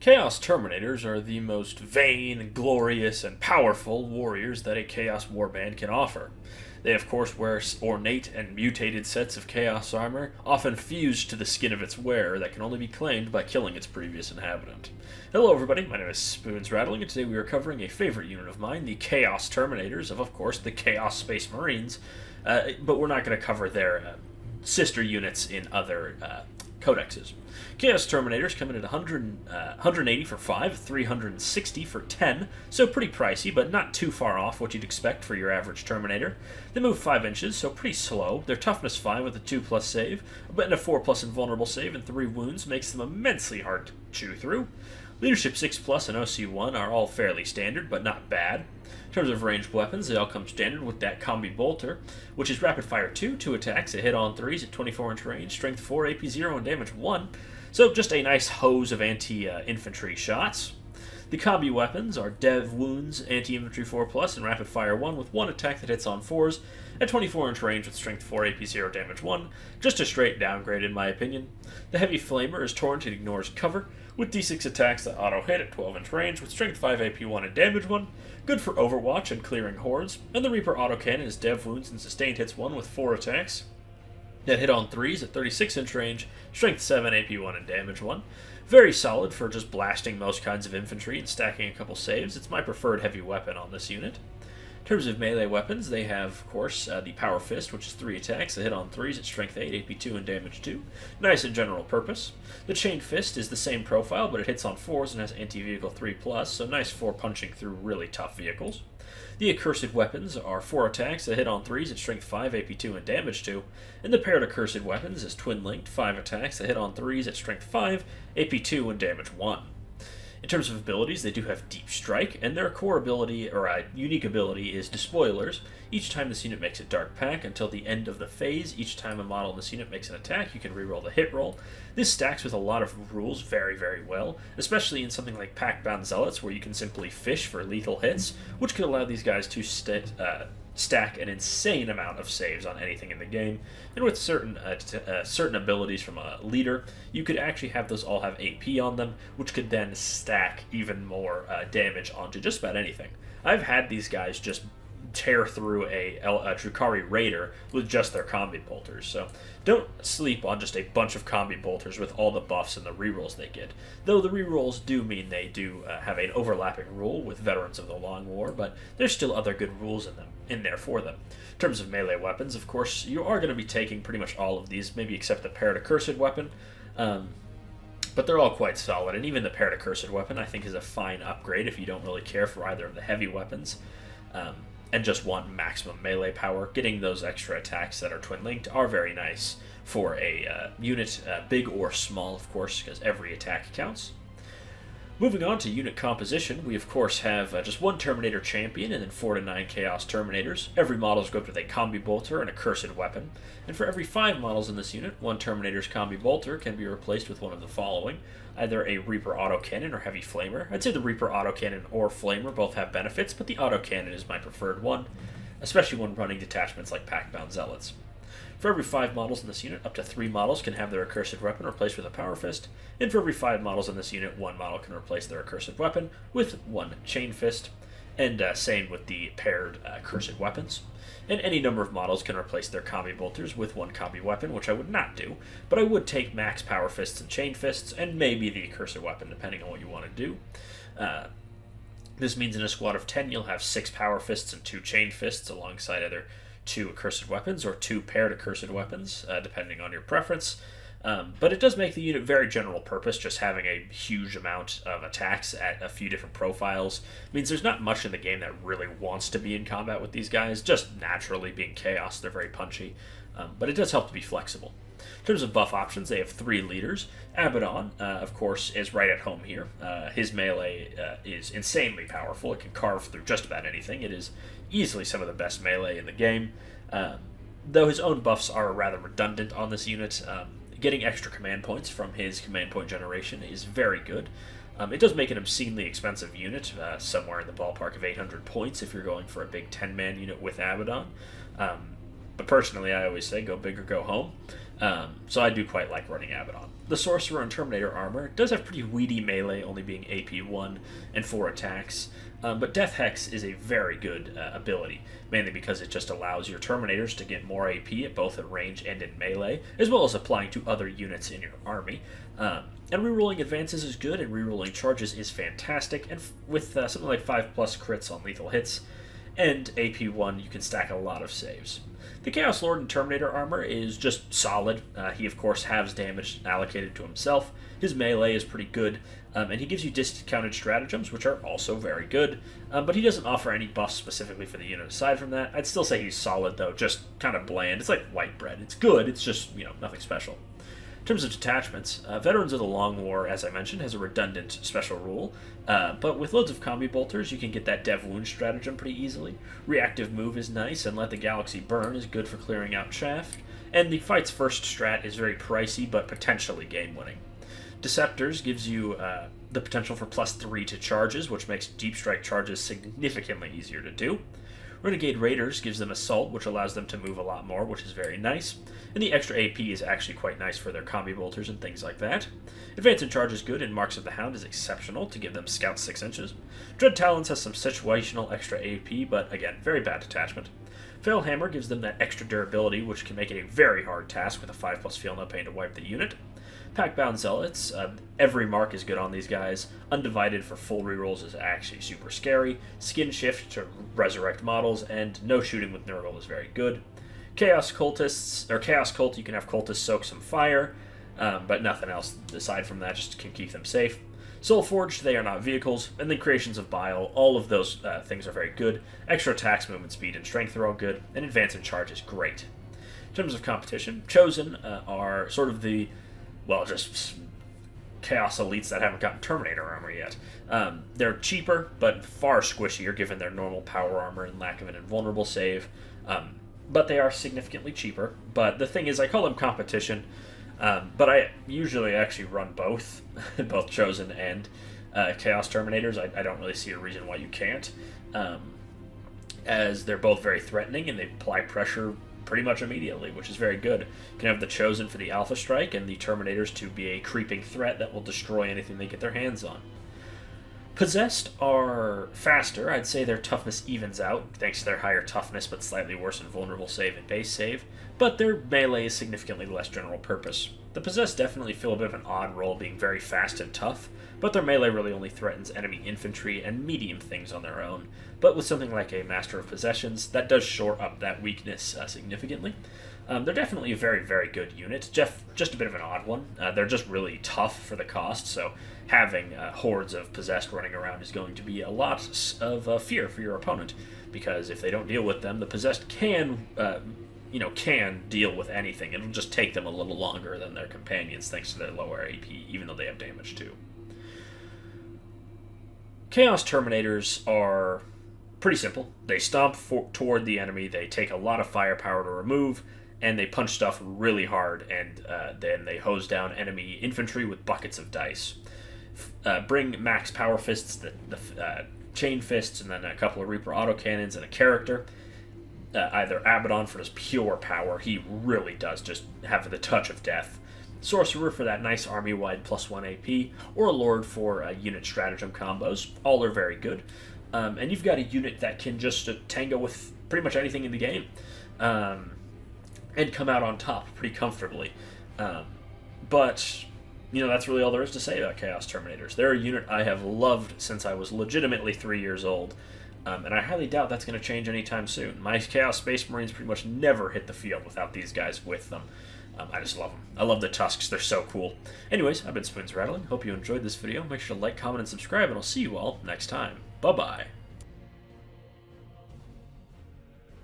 Chaos Terminators are the most vain, glorious, and powerful warriors that a Chaos Warband can offer. They, of course, wear ornate and mutated sets of Chaos armor, often fused to the skin of its wearer that can only be claimed by killing its previous inhabitant. Hello, everybody, my name is Spoons Rattling, and today we are covering a favorite unit of mine, the Chaos Terminators, of course, the Chaos Space Marines, but we're not going to cover their sister units in other codexes. Chaos Terminators come in at 180 for 5, 360 for 10, so pretty pricey, but not too far off what you'd expect for your average Terminator. They move 5 inches, so pretty slow. They're toughness 5 with a 2+ save, and a 4+ invulnerable save and 3 wounds makes them immensely hard to chew through. Leadership 6+ and OC1 are all fairly standard, but not bad. In terms of ranged weapons, they all come standard with that Combi Bolter, which is Rapid Fire 2, 2 attacks, a hit on 3s at 24-inch range, Strength 4, AP 0, and Damage 1. So just a nice hose of anti-infantry shots. The Combi weapons are Dev Wounds, Anti-Infantry 4+, and Rapid Fire 1 with 1 attack that hits on 4s at 24-inch range with Strength 4, AP 0, Damage 1. Just a straight downgrade in my opinion. The Heavy Flamer is Torrent and ignores cover, with D6 attacks that auto-hit at 12-inch range with Strength 5, AP 1, and Damage 1. Good for Overwatch and clearing hordes. And the Reaper Autocannon is Dev Wounds and Sustained Hits 1 with 4 attacks that hit on 3s at 36-inch range, Strength 7, AP 1, and Damage 1. Very solid for just blasting most kinds of infantry and stacking a couple saves. It's my preferred heavy weapon on this unit. In terms of melee weapons, they have, of course, the Power Fist, which is 3 attacks that hit on 3s at Strength 8, AP 2, and Damage 2. Nice and general purpose. The Chain Fist is the same profile, but it hits on 4s and has Anti-Vehicle 3+, so nice for punching through really tough vehicles. The Accursed Weapons are 4 attacks that hit on 3s at Strength 5, AP 2, and Damage 2. And the Paired Accursed Weapons is twin-linked, 5 attacks that hit on 3s at Strength 5, AP 2, and Damage 1. In terms of abilities, they do have Deep Strike, and their core ability, or a unique ability, is Despoilers. Each time this unit makes a Dark Pack until the end of the phase, each time a model in this unit makes an attack, you can reroll the hit roll. This stacks with a lot of rules very, very well, especially in something like Pack-Bound Zealots, where you can simply fish for lethal hits, which could allow these guys to stack an insane amount of saves on anything in the game. And with certain abilities from a leader, you could actually have those all have AP on them, which could then stack even more damage onto just about anything. I've had these guys just tear through a Drukhari Raider with just their Combi Bolters, so don't sleep on just a bunch of Combi Bolters with all the buffs and the rerolls they get. Though the rerolls do mean they do have an overlapping rule with Veterans of the Long War, but there's still other good rules in there for them. In terms of melee weapons, of course, you are going to be taking pretty much all of these, maybe except the Paired Accursed Weapon, but they're all quite solid, and even the Paired Accursed Weapon I think is a fine upgrade if you don't really care for either of the heavy weapons. And just want maximum melee power. Getting those extra attacks that are twin-linked are very nice for a unit, big or small, of course, because every attack counts. Moving on to unit composition, we of course have just 1 Terminator Champion and then 4 to 9 Chaos Terminators. Every model is equipped with a Combi Bolter and a Cursed Weapon. And for every 5 models in this unit, 1 Terminator's Combi Bolter can be replaced with one of the following. Either a Reaper Autocannon or Heavy Flamer. I'd say the Reaper Autocannon or Flamer both have benefits, but the Autocannon is my preferred one, especially when running detachments like Pack-Bound Zealots. For every 5 models in this unit, up to 3 models can have their Accursed Weapon replaced with a Power Fist, and for every 5 models in this unit, 1 model can replace their Accursed Weapon with 1 Chain Fist, and same with the paired Accursed Weapons. And any number of models can replace their Combi Bolters with 1 Combi Weapon, which I would not do, but I would take max Power Fists and Chain Fists, and maybe the Accursed Weapon, depending on what you want to do. This means in a squad of 10, you'll have 6 Power Fists and 2 Chain Fists, alongside either 2 Accursed Weapons or 2 paired Accursed Weapons, depending on your preference. But it does make the unit very general purpose. Just having a huge amount of attacks at a few different profiles means there's not much in the game that really wants to be in combat with these guys. Just naturally being Chaos, they're very punchy, but it does help to be flexible. In terms of buff options, they have 3 leaders. Abaddon, of course, is right at home here. His melee is insanely powerful. It can carve through just about anything. It is easily some of the best melee in the game. Though his own buffs are rather redundant on this unit, getting extra command points from his command point generation is very good. It does make an obscenely expensive unit, somewhere in the ballpark of 800 points if you're going for a big 10-man unit with Abaddon. But personally, I always say go big or go home. So I do quite like running Abaddon. The Sorcerer and Terminator armor does have pretty weedy melee, only being AP 1 and 4 attacks, but Death Hex is a very good ability, mainly because it just allows your Terminators to get more AP at both at range and in melee, as well as applying to other units in your army. And rerolling advances is good, and rerolling charges is fantastic, and with something like 5+ crits on lethal hits, and AP 1, you can stack a lot of saves. The Chaos Lord and Terminator armor is just solid. He, of course, halves damage allocated to himself. His melee is pretty good, and he gives you discounted stratagems, which are also very good. But he doesn't offer any buffs specifically for the unit aside from that. I'd still say he's solid, though, just kind of bland. It's like white bread. It's good, it's just, nothing special. In terms of detachments, Veterans of the Long War, as I mentioned, has a redundant special rule, but with loads of combi bolters, you can get that Dev Wound stratagem pretty easily. Reactive Move is nice, and Let the Galaxy Burn is good for clearing out chaff, and the Fight's First strat is very pricey, but potentially game-winning. Deceptors gives you the potential for +3 to charges, which makes Deep Strike charges significantly easier to do. Renegade Raiders gives them Assault, which allows them to move a lot more, which is very nice. And the extra AP is actually quite nice for their combi bolters and things like that. Advance and Charge is good, and Marks of the Hound is exceptional to give them Scout 6 inches. Dread Talons has some situational extra AP, but again, very bad detachment. Fail Hammer gives them that extra durability, which can make it a very hard task with a 5+ Feel No Pain to wipe the unit. Packbound Zealots, every mark is good on these guys. Undivided for full rerolls is actually super scary. Skin Shift to resurrect models, and no shooting with Nurgle is very good. Chaos Cultists, or Chaos Cult, you can have Cultists soak some fire, but nothing else aside from that, just can keep them safe. Soulforged, they are not vehicles, and then Creations of Bile, all of those things are very good. Extra attacks, movement speed, and strength are all good, and Advance and Charge is great. In terms of competition, Chosen are sort of the just Chaos Elites that haven't gotten Terminator armor yet. They're cheaper, but far squishier given their normal power armor and lack of an invulnerable save. But they are significantly cheaper. But the thing is, I call them competition, but I usually actually run both, both Chosen and Chaos Terminators. I don't really see a reason why you can't, as they're both very threatening and they apply pressure pretty much immediately, which is very good. You can have the Chosen for the Alpha Strike and the Terminators to be a creeping threat that will destroy anything they get their hands on. Possessed are faster. I'd say their toughness evens out, thanks to their higher toughness but slightly worse invulnerable save and base save, but their melee is significantly less general purpose. The Possessed definitely feel a bit of an odd role being very fast and tough, but their melee really only threatens enemy infantry and medium things on their own. But with something like a Master of Possessions, that does shore up that weakness significantly. They're definitely a very, very good unit. Just a bit of an odd one. They're just really tough for the cost, so having hordes of Possessed running around is going to be a lot of fear for your opponent, because if they don't deal with them, the Possessed can deal with anything. It'll just take them a little longer than their companions thanks to their lower AP, even though they have damage too. Chaos Terminators are pretty simple. They stomp toward the enemy, they take a lot of firepower to remove, and they punch stuff really hard, and then they hose down enemy infantry with buckets of dice. Bring max power fists, the chain fists, and then a couple of Reaper autocannons and a character. Either Abaddon for just pure power, he really does just have the touch of death. Sorcerer for that nice army-wide +1 AP, or a Lord for unit stratagem combos. All are very good. And you've got a unit that can just tango with pretty much anything in the game, and come out on top pretty comfortably. But that's really all there is to say about Chaos Terminators. They're a unit I have loved since I was legitimately 3 years old. And I highly doubt that's going to change anytime soon. My Chaos Space Marines pretty much never hit the field without these guys with them. I just love them. I love the Tusks. They're so cool. Anyways, I've been Spoons Rattling. Hope you enjoyed this video. Make sure to like, comment, and subscribe, and I'll see you all next time. Bye-bye.